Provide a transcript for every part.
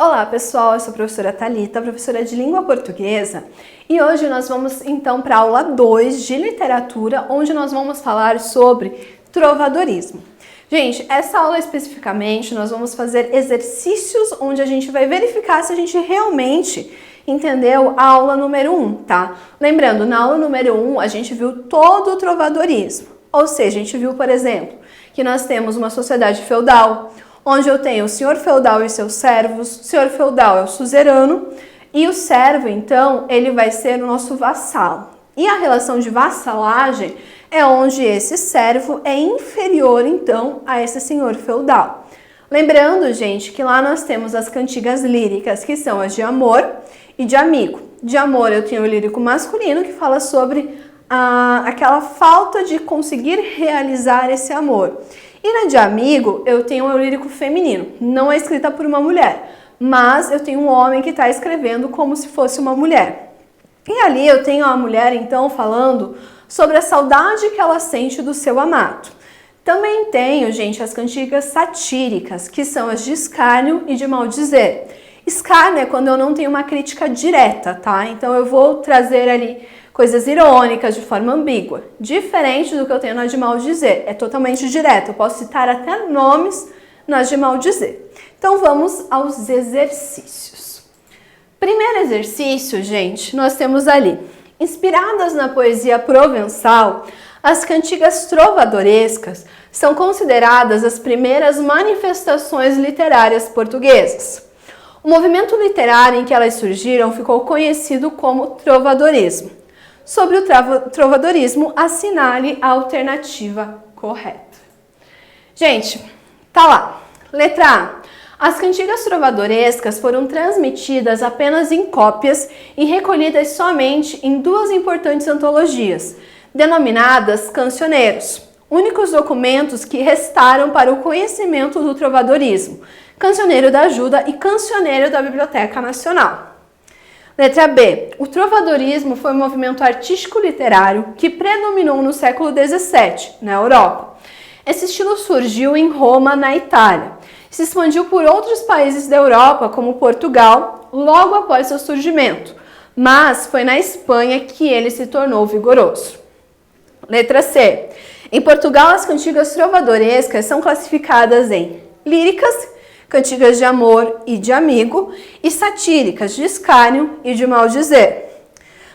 Olá pessoal, eu sou a professora Thalita, professora de língua portuguesa, e hoje nós vamos então para a aula 2 de literatura, onde nós vamos falar sobre trovadorismo. Gente, essa aula especificamente nós vamos fazer exercícios onde a gente vai verificar se a gente realmente entendeu a aula número 1, tá? Lembrando, na aula número 1 a gente viu todo o trovadorismo, ou seja, a gente viu, por exemplo, que nós temos uma sociedade feudal, onde eu tenho o senhor feudal e seus servos. O senhor feudal é o suzerano e o servo, então, ele vai ser o nosso vassalo. E a relação de vassalagem é onde esse servo é inferior, então, a esse senhor feudal. Lembrando, gente, que lá nós temos as cantigas líricas, que são as de amor e de amigo. De amor eu tenho o lírico masculino, que fala sobre aquela falta de conseguir realizar esse amor. E na de amigo, eu tenho o lírico feminino. Não é escrita por uma mulher, mas eu tenho um homem que está escrevendo como se fosse uma mulher. E ali eu tenho a mulher, então, falando sobre a saudade que ela sente do seu amado. Também tenho, gente, as cantigas satíricas, que são as de escárnio e de maldizer. Escárnio é quando eu não tenho uma crítica direta, tá? Então eu vou trazer ali coisas irônicas de forma ambígua, diferente do que eu tenho na de maldizer, é totalmente direto, eu posso citar até nomes nas de maldizer. Então vamos aos exercícios. Primeiro exercício, gente, nós temos ali, inspiradas na poesia provençal, as cantigas trovadorescas são consideradas as primeiras manifestações literárias portuguesas. O movimento literário em que elas surgiram ficou conhecido como trovadorismo. Sobre o trovadorismo, assinale a alternativa correta. Gente, tá lá. Letra A. As cantigas trovadorescas foram transmitidas apenas em cópias e recolhidas somente em duas importantes antologias, denominadas cancioneiros, únicos documentos que restaram para o conhecimento do trovadorismo, Cancioneiro da Ajuda e Cancioneiro da Biblioteca Nacional. Letra B. O trovadorismo foi um movimento artístico-literário que predominou no século XVII, na Europa. Esse estilo surgiu em Roma, na Itália. Se expandiu por outros países da Europa, como Portugal, logo após seu surgimento, mas foi na Espanha que ele se tornou vigoroso. Letra C. Em Portugal, as cantigas trovadorescas são classificadas em líricas, cantigas de amor e de amigo, e satíricas de escárnio e de maldizer.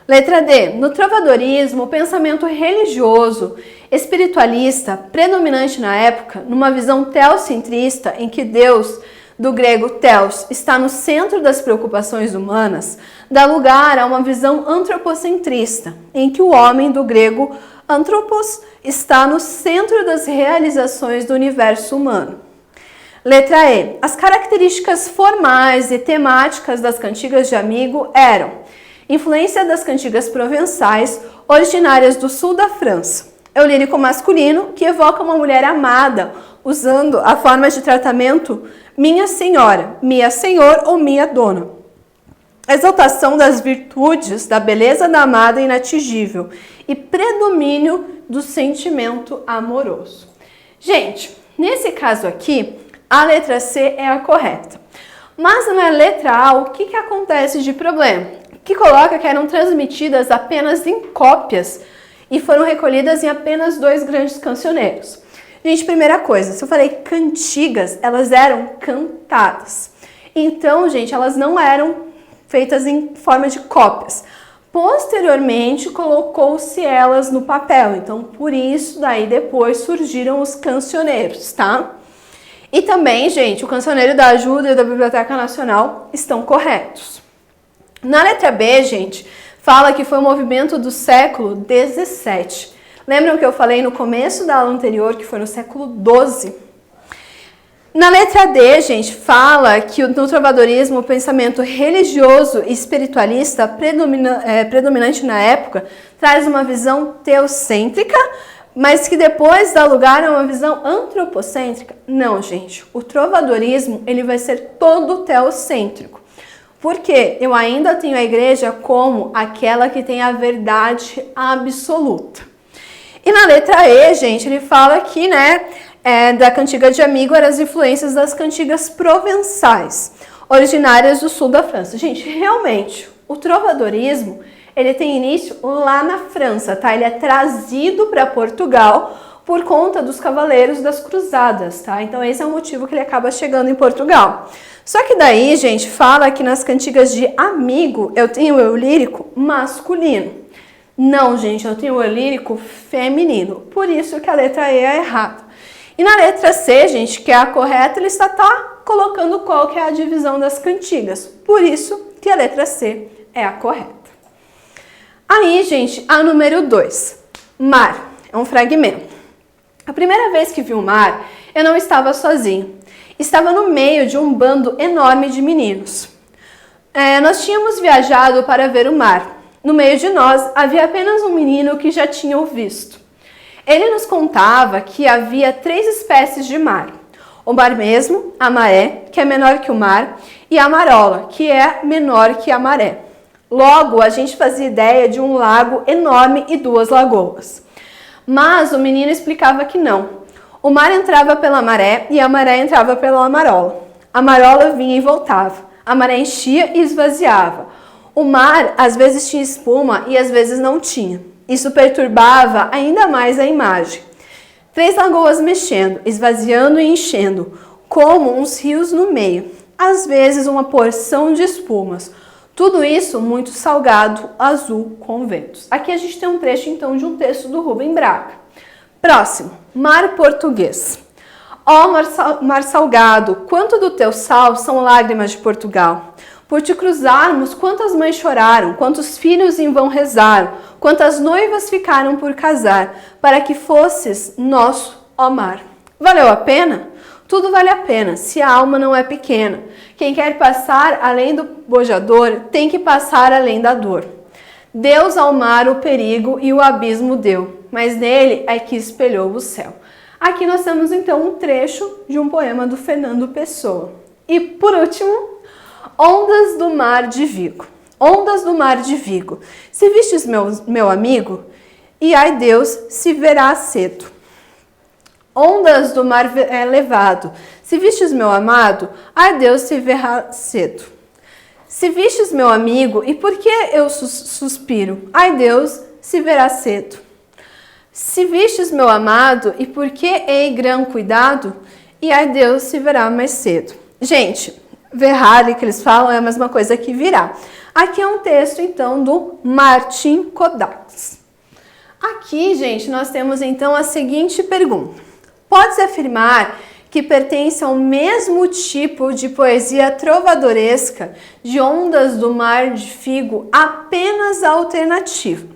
Letra D. No trovadorismo, o pensamento religioso, espiritualista, predominante na época, numa visão teocentrista em que Deus, do grego theos, está no centro das preocupações humanas, dá lugar a uma visão antropocentrista, em que o homem, do grego anthropos, está no centro das realizações do universo humano. Letra E. As características formais e temáticas das cantigas de amigo eram influência das cantigas provençais, originárias do sul da França. É o lírico masculino, que evoca uma mulher amada, usando a forma de tratamento minha senhora, minha senhor ou minha dona. Exaltação das virtudes, da beleza da amada inatingível e predomínio do sentimento amoroso. Gente, nesse caso aqui, a letra C é a correta. Mas na letra A, o que acontece de problema? Que coloca que eram transmitidas apenas em cópias e foram recolhidas em apenas 2 grandes cancioneiros. Gente, primeira coisa, se eu falei cantigas, elas eram cantadas. Então, gente, elas não eram feitas em forma de cópias. Posteriormente, colocou-se elas no papel. Então, por isso, daí depois surgiram os cancioneiros, tá? E também, gente, o Cancioneiro da Ajuda e da Biblioteca Nacional estão corretos. Na letra B, gente, fala que foi um movimento do século XVII. Lembram que eu falei no começo da aula anterior que foi no século XII? Na letra D, gente, fala que no trovadorismo o pensamento religioso e espiritualista predominante na época traz uma visão teocêntrica, mas que depois dá lugar a uma visão antropocêntrica. Não, gente, o trovadorismo ele vai ser todo teocêntrico. Porque eu ainda tenho a igreja como aquela que tem a verdade absoluta. E na letra E, gente, ele fala que, da cantiga de amigo eram as influências das cantigas provençais. originárias do sul da França. Gente, realmente, o trovadorismo, ele tem início lá na França, tá? Ele é trazido para Portugal por conta dos cavaleiros das cruzadas, tá? Então esse é o motivo que ele acaba chegando em Portugal. Só que daí, gente, fala que nas cantigas de amigo eu tenho o eu lírico masculino. Não, gente, eu tenho o eu lírico feminino. Por isso que a letra E é errada. E na letra C, gente, que é a correta, ele está colocando qual que é a divisão das cantigas. Por isso que a letra C é a correta. Aí, gente, a número 2. Mar. É um fragmento. A primeira vez que vi o mar, eu não estava sozinho. Estava no meio de um bando enorme de meninos. Nós tínhamos viajado para ver o mar. No meio de nós, havia apenas um menino que já tinha o visto. Ele nos contava que havia 3 espécies de mar. O mar mesmo, a maré, que é menor que o mar, e a marola, que é menor que a maré. Logo, a gente fazia ideia de um lago enorme e 2 lagoas. Mas o menino explicava que não. O mar entrava pela maré e a maré entrava pela marola. A marola vinha e voltava. A maré enchia e esvaziava. O mar às vezes tinha espuma e às vezes não tinha. Isso perturbava ainda mais a imagem. 3 lagoas mexendo, esvaziando e enchendo, como uns rios no meio. Às vezes uma porção de espumas. Tudo isso muito salgado, azul, com ventos. Aqui a gente tem um trecho, então, de um texto do Rubem Braga. Próximo, mar português. Ó mar salgado, quanto do teu sal são lágrimas de Portugal. Por te cruzarmos, quantas mães choraram, quantos filhos em vão rezaram, quantas noivas ficaram por casar, para que fosses nosso, ó mar. Valeu a pena? Tudo vale a pena, se a alma não é pequena. Quem quer passar além do bojador, tem que passar além da dor. Deus ao mar o perigo e o abismo deu, mas nele é que espelhou o céu. Aqui nós temos então um trecho de um poema do Fernando Pessoa. E por último, Ondas do Mar de Vigo. Ondas do Mar de Vigo. Se vistes meu amigo, e ai Deus se verá cedo. Ondas do mar levado. Se vistes meu amado, ai Deus se verá cedo. Se vistes meu amigo, e por que eu suspiro? Ai Deus se verá cedo. Se vistes meu amado, e por que hei gran cuidado? E ai Deus se verá mais cedo. Gente, verrar, que eles falam, é a mesma coisa que virá. Aqui é um texto, então, do Martin Kodax. Aqui, gente, nós temos, então, a seguinte pergunta. Pode-se afirmar que pertence ao mesmo tipo de poesia trovadoresca de Ondas do Mar de Vigo, apenas a alternativa.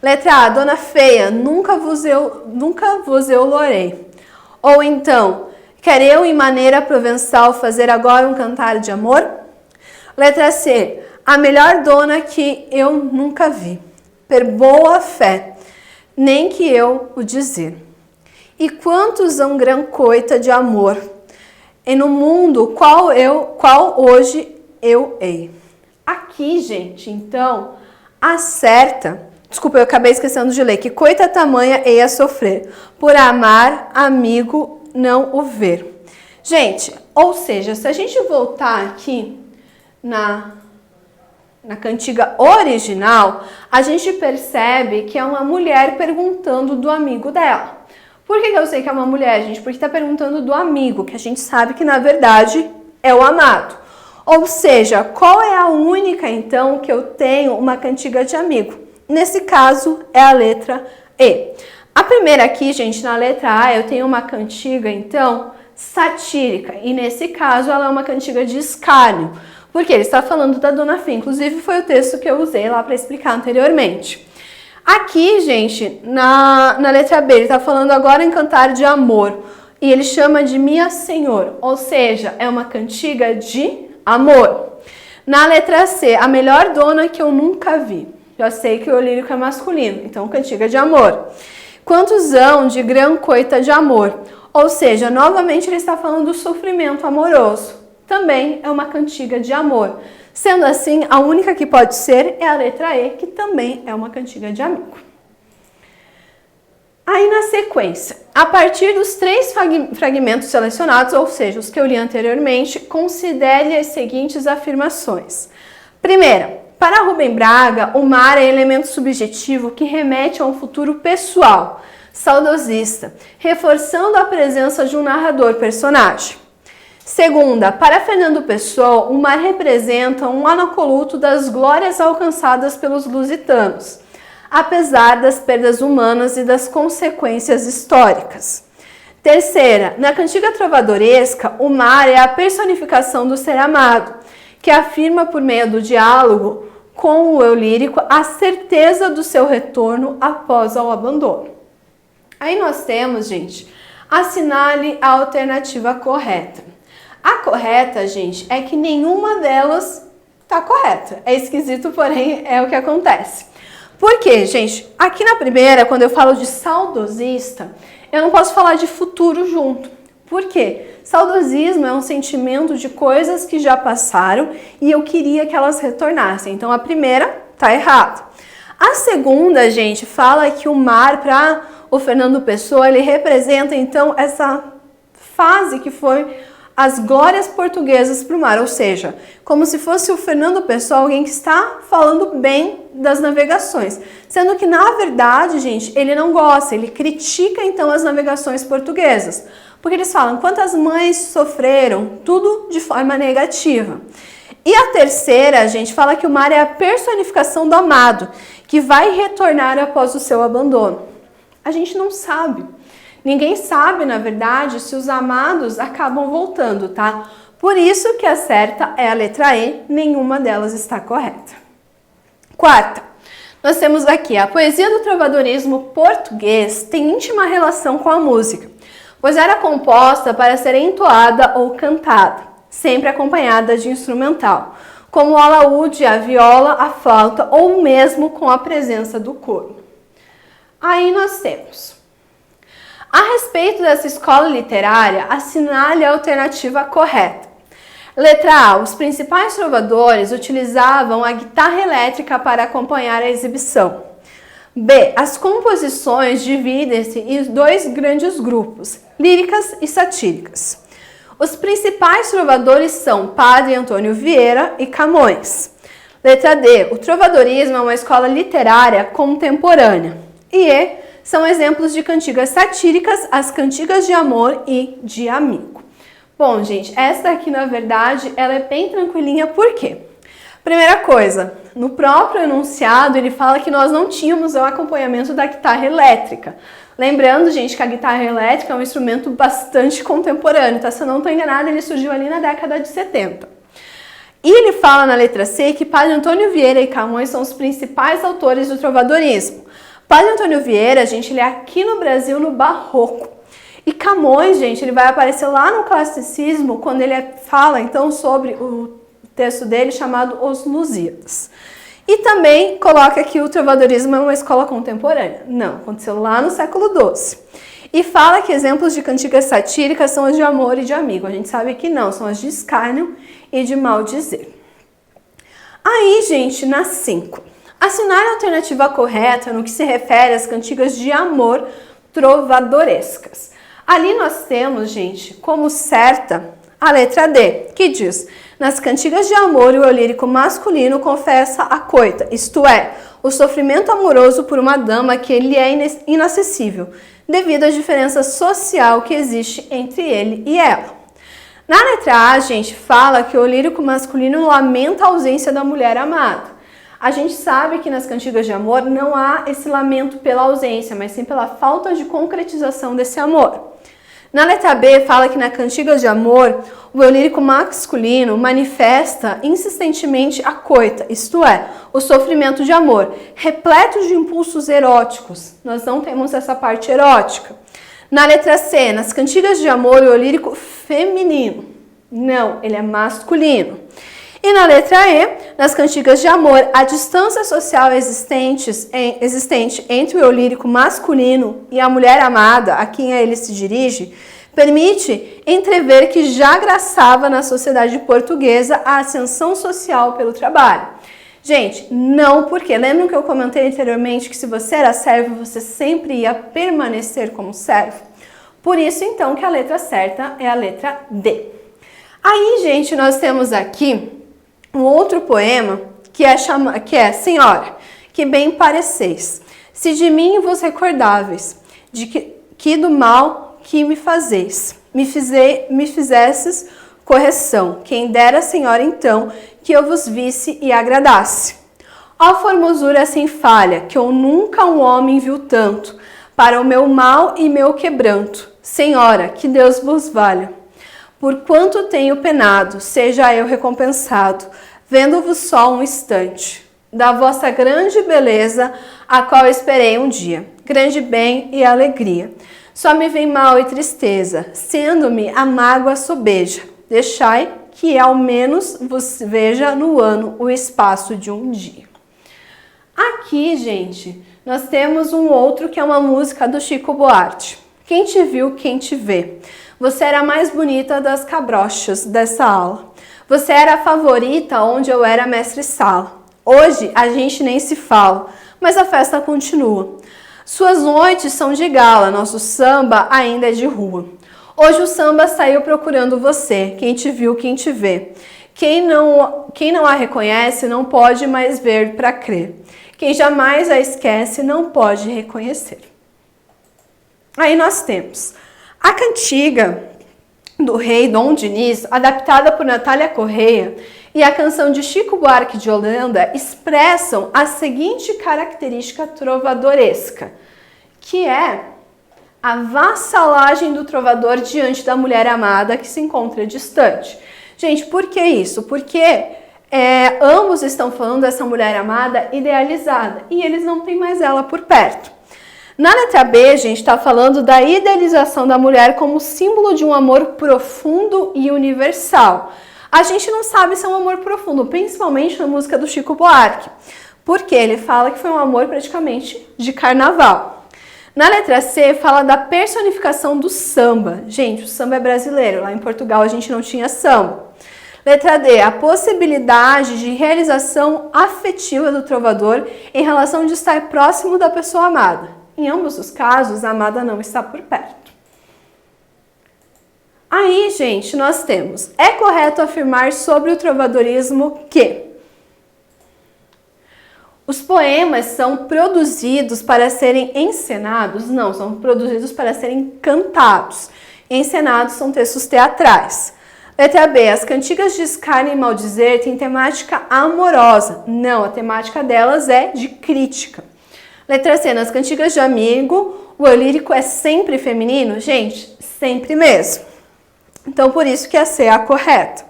Letra A, Dona Feia, nunca vos eu lourei. Ou então, quer eu em maneira provençal fazer agora um cantar de amor? Letra C, a melhor dona que eu nunca vi, per boa fé, nem que eu o dizer. E quantos hão gran coita de amor, e no mundo qual hoje eu hei. Aqui, gente, então, acerta. Desculpa, eu acabei esquecendo de ler. Que coita tamanha hei a sofrer, por amar amigo não o ver. Gente, ou seja, se a gente voltar aqui na cantiga original, a gente percebe que é uma mulher perguntando do amigo dela. Por que eu sei que é uma mulher, gente? Porque está perguntando do amigo, que a gente sabe que na verdade é o amado. Ou seja, qual é a única então que eu tenho uma cantiga de amigo? Nesse caso é a letra E. A primeira aqui, gente, na letra A, eu tenho uma cantiga então satírica. E nesse caso ela é uma cantiga de escárnio. Porque ele está falando da Dona Fé. Inclusive foi o texto que eu usei lá para explicar anteriormente. Aqui, gente, na letra B, ele está falando agora em cantar de amor. E ele chama de Minha Senhor. Ou seja, é uma cantiga de amor. Na letra C, a melhor dona que eu nunca vi. Já sei que o lírico é masculino, então cantiga de amor. Quantos hão de gran coita de amor? Ou seja, novamente ele está falando do sofrimento amoroso. Também é uma cantiga de amor. Sendo assim, a única que pode ser é a letra E, que também é uma cantiga de amigo. Aí na sequência, a partir dos 3 fragmentos selecionados, ou seja, os que eu li anteriormente, considere as seguintes afirmações. Primeira, para Rubem Braga, o mar é elemento subjetivo que remete a um futuro pessoal, saudosista, reforçando a presença de um narrador personagem. Segunda, para Fernando Pessoa, o mar representa um anacoluto das glórias alcançadas pelos lusitanos, apesar das perdas humanas e das consequências históricas. Terceira, na cantiga trovadoresca, o mar é a personificação do ser amado, que afirma por meio do diálogo com o eu lírico a certeza do seu retorno após o abandono. Aí nós temos, gente, assinale a alternativa correta. A correta, gente, é que nenhuma delas está correta. É esquisito, porém é o que acontece. Por quê, gente? Aqui na primeira, quando eu falo de saudosista, eu não posso falar de futuro junto. Por quê? Saudosismo é um sentimento de coisas que já passaram e eu queria que elas retornassem. Então a primeira tá errada. A segunda, gente, fala que o mar, para o Fernando Pessoa, ele representa então essa fase que foi as glórias portuguesas para o mar, ou seja, como se fosse o Fernando Pessoa alguém que está falando bem das navegações, sendo que na verdade, gente, ele não gosta, ele critica então as navegações portuguesas, porque eles falam quantas mães sofreram, tudo de forma negativa. E a terceira, a gente fala que o mar é a personificação do amado, que vai retornar após o seu abandono. A gente não sabe. Ninguém sabe, na verdade, se os amados acabam voltando, tá? Por isso que a certa é a letra E, nenhuma delas está correta. Quarta, nós temos aqui a poesia do trovadorismo português tem íntima relação com a música, pois era composta para ser entoada ou cantada, sempre acompanhada de instrumental, como o alaúde, a viola, a flauta ou mesmo com a presença do coro. Aí nós temos: a respeito dessa escola literária, assinale a alternativa correta. Letra A. Os principais trovadores utilizavam a guitarra elétrica para acompanhar a exibição. B. As composições dividem-se em 2 grandes grupos, líricas e satíricas. Os principais trovadores são Padre Antônio Vieira e Camões. Letra D. O trovadorismo é uma escola literária contemporânea. E E. São exemplos de cantigas satíricas, as cantigas de amor e de amigo. Bom, gente, essa aqui, na verdade, ela é bem tranquilinha, por quê? Primeira coisa, no próprio enunciado, ele fala que nós não tínhamos o acompanhamento da guitarra elétrica. Lembrando, gente, que a guitarra elétrica é um instrumento bastante contemporâneo, tá? Se eu não estou enganada, ele surgiu ali na década de 70. E ele fala na letra C que Padre Antônio Vieira e Camões são os principais autores do trovadorismo. Padre Antônio Vieira, gente, ele é aqui no Brasil no Barroco. E Camões, gente, ele vai aparecer lá no Classicismo, quando ele fala, então, sobre o texto dele chamado Os Lusíadas. E também coloca que o trovadorismo é uma escola contemporânea. Não, aconteceu lá no século XII. E fala que exemplos de cantigas satíricas são as de amor e de amigo. A gente sabe que não, são as de escárnio e de maldizer. Aí, gente, na 5. Assinar a alternativa correta no que se refere às cantigas de amor trovadorescas. Ali nós temos, gente, como certa a letra D, que diz: nas cantigas de amor, o eu lírico masculino confessa a coita, isto é, o sofrimento amoroso por uma dama que lhe é inacessível, devido à diferença social que existe entre ele e ela. Na letra A, gente, fala que o eu lírico masculino lamenta a ausência da mulher amada. A gente sabe que nas cantigas de amor não há esse lamento pela ausência, mas sim pela falta de concretização desse amor. Na letra B, fala que na cantigas de amor, o eu lírico masculino manifesta insistentemente a coita, isto é, o sofrimento de amor, repleto de impulsos eróticos. Nós não temos essa parte erótica. Na letra C, nas cantigas de amor, o eu lírico feminino. Não, ele é masculino. E na letra E, nas cantigas de amor, a distância social existente entre o eu lírico masculino e a mulher amada, a quem ele se dirige, permite entrever que já graçava na sociedade portuguesa a ascensão social pelo trabalho. Gente, não, porque lembram que eu comentei anteriormente que se você era servo, você sempre ia permanecer como servo? Por isso, então, que a letra certa é a letra D. Aí, gente, nós temos aqui um outro poema que é Senhora, que bem pareceis, se de mim vos recordáveis, de que do mal que me fazeis, me fizesses correção, quem dera, Senhora, então, que eu vos visse e agradasse. Ó formosura sem falha, que eu nunca um homem viu tanto, para o meu mal e meu quebranto. Senhora, que Deus vos valha. Por quanto tenho penado, seja eu recompensado, vendo-vos só um instante, da vossa grande beleza, a qual esperei um dia, grande bem e alegria. Só me vem mal e tristeza, sendo-me a mágoa sobeja. Deixai que ao menos vos veja no ano o espaço de um dia. Aqui, gente, nós temos um outro que é uma música do Chico Buarque. Quem te viu, quem te vê. Você era a mais bonita das cabrochas dessa aula. Você era a favorita onde eu era mestre-sala. Hoje a gente nem se fala, mas a festa continua. Suas noites são de gala, nosso samba ainda é de rua. Hoje o samba saiu procurando você, quem te viu, quem te vê. Quem não a reconhece não pode mais ver para crer. Quem jamais a esquece não pode reconhecer. Aí nós temos a cantiga do rei Dom Diniz, adaptada por Natália Correia, e a canção de Chico Buarque de Holanda expressam a seguinte característica trovadoresca, que é a vassalagem do trovador diante da mulher amada que se encontra distante. Gente, por que isso? Porque ambos estão falando dessa mulher amada idealizada e eles não têm mais ela por perto. Na letra B, a gente está falando da idealização da mulher como símbolo de um amor profundo e universal. A gente não sabe se é um amor profundo, principalmente na música do Chico Buarque, porque ele fala que foi um amor praticamente de carnaval. Na letra C, fala da personificação do samba. Gente, o samba é brasileiro, lá em Portugal a gente não tinha samba. Letra D, a possibilidade de realização afetiva do trovador em relação de estar próximo da pessoa amada. Em ambos os casos, a amada não está por perto. Aí, gente, nós temos, é correto afirmar sobre o trovadorismo que os poemas são produzidos para serem encenados? Não, são produzidos para serem cantados. Encenados são textos teatrais. Letra B, as cantigas de escárnio e maldizer têm temática amorosa. Não, a temática delas é de crítica. Letra C, nas cantigas de amigo, o eu lírico é sempre feminino? Gente, sempre mesmo. Então, por isso que a C é a correta.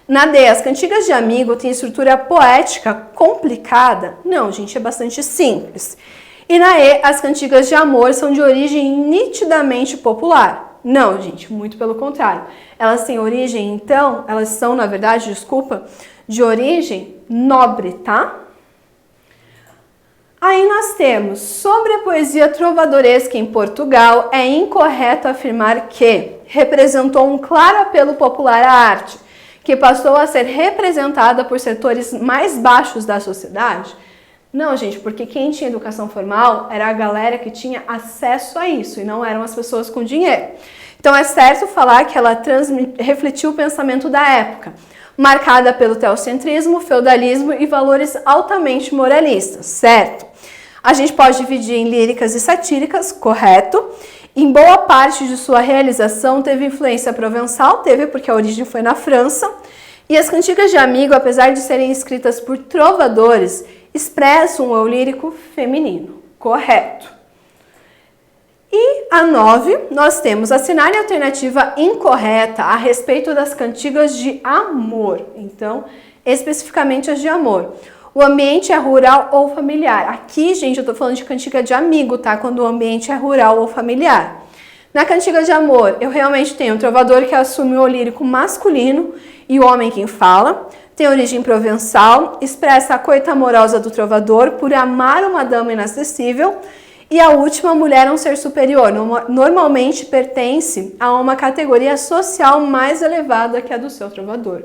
Na D, as cantigas de amigo têm estrutura poética complicada? Não, gente, é bastante simples. E na E, as cantigas de amor são de origem nitidamente popular? Não, gente, muito pelo contrário. Elas têm origem, então, elas são, na verdade, desculpa, de origem nobre, tá? Aí nós temos, sobre a poesia trovadoresca em Portugal, é incorreto afirmar que representou um claro apelo popular à arte, que passou a ser representada por setores mais baixos da sociedade? Não, gente, porque quem tinha educação formal era a galera que tinha acesso a isso e não eram as pessoas com dinheiro. Então é certo falar que ela refletiu o pensamento da época, marcada pelo teocentrismo, feudalismo e valores altamente moralistas, certo? A gente pode dividir em líricas e satíricas, correto? Em boa parte de sua realização teve influência provençal, teve porque a origem foi na França. E as cantigas de amigo, apesar de serem escritas por trovadores, expressam um eu lírico feminino, correto? E a 9, nós temos a cenária alternativa incorreta a respeito das cantigas de amor. Então, especificamente as de amor. O ambiente é rural ou familiar. Aqui, gente, eu tô falando de cantiga de amigo, tá? Quando o ambiente é rural ou familiar. Na cantiga de amor, eu realmente tenho um trovador que assume o lírico masculino e o homem quem fala. Tem origem provençal, expressa a coita amorosa do trovador por amar uma dama inacessível. E a última, mulher é um ser superior. Normalmente pertence a uma categoria social mais elevada que a do seu trovador.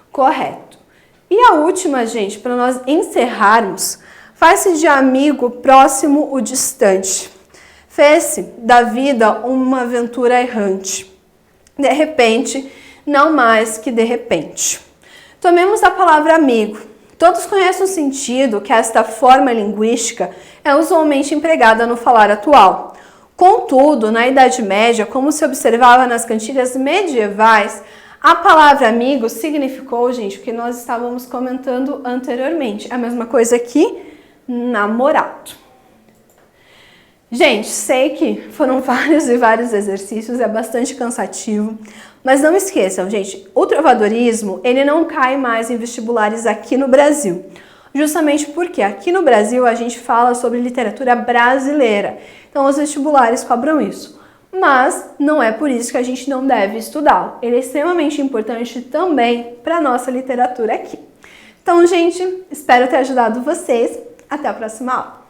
Correto. E a última, gente, para nós encerrarmos, faz-se de amigo próximo o distante. Fez-se da vida uma aventura errante. De repente, não mais que de repente. Tomemos a palavra amigo. Todos conhecem o sentido que esta forma linguística é usualmente empregada no falar atual. Contudo, na Idade Média, como se observava nas cantigas medievais, a palavra amigo significou, gente, o que nós estávamos comentando anteriormente. A mesma coisa aqui, namorado. Gente, sei que foram vários e vários exercícios, é bastante cansativo, mas não esqueçam, gente, o trovadorismo, ele não cai mais em vestibulares aqui no Brasil. Justamente porque aqui no Brasil a gente fala sobre literatura brasileira, então os vestibulares cobram isso. Mas não é por isso que a gente não deve estudá-lo. Ele é extremamente importante também para a nossa literatura aqui. Então, gente, espero ter ajudado vocês. Até a próxima aula!